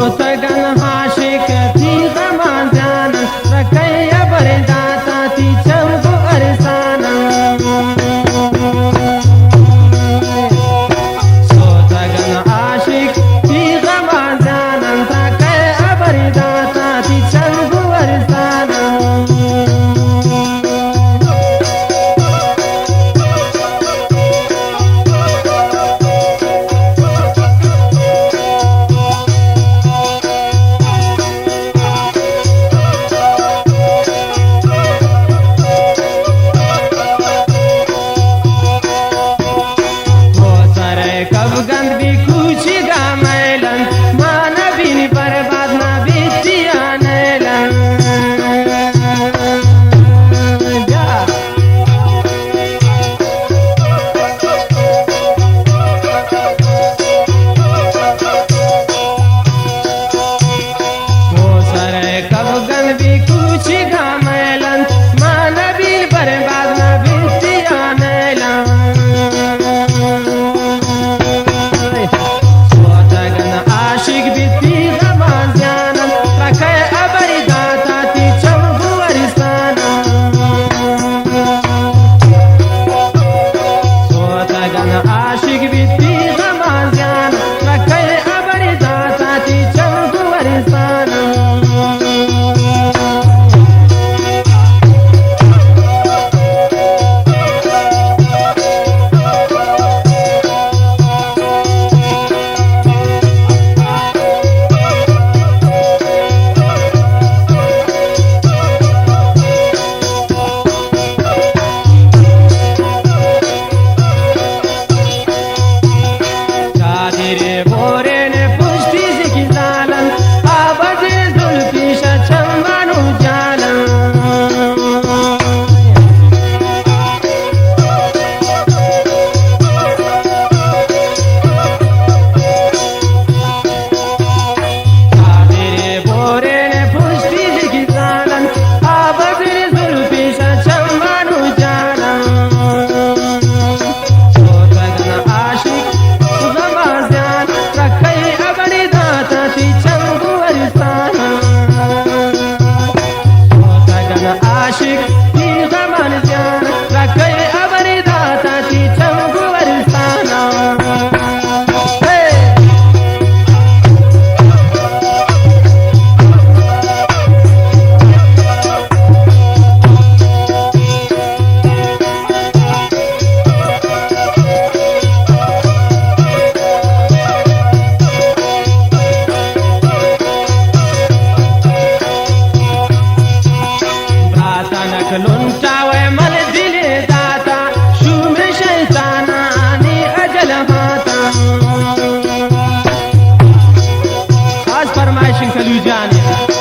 सोतगन आशिक थी ज़मान जान रकैया बरदाता थी चमको अरसाना सोतगन आशिक थी ज़मान जान रकैया बरदाता थी चमको अरसाना गंद भी कुछ गामैलन मानवीन बर्बाद ना बिटिया नैलन वो सरे कब गंद भी कुछ गामैलन मानवीन बर्बाद ना बिटिया नैलन आशिक बिती ज़मान जानन रखे अबरी दाता ती चमगु अरिसाना सोतगन आशिक बिती ज़मान जानन रखे अबरी दाता ती चमगु अरिसाना आशिक थी ज़मान जान रखे अबरी दाता थी चमगु अरसाना लुंटावे मन दिले दाता शुम शैताना ने अजल माता खास फरमाइश कलू जाने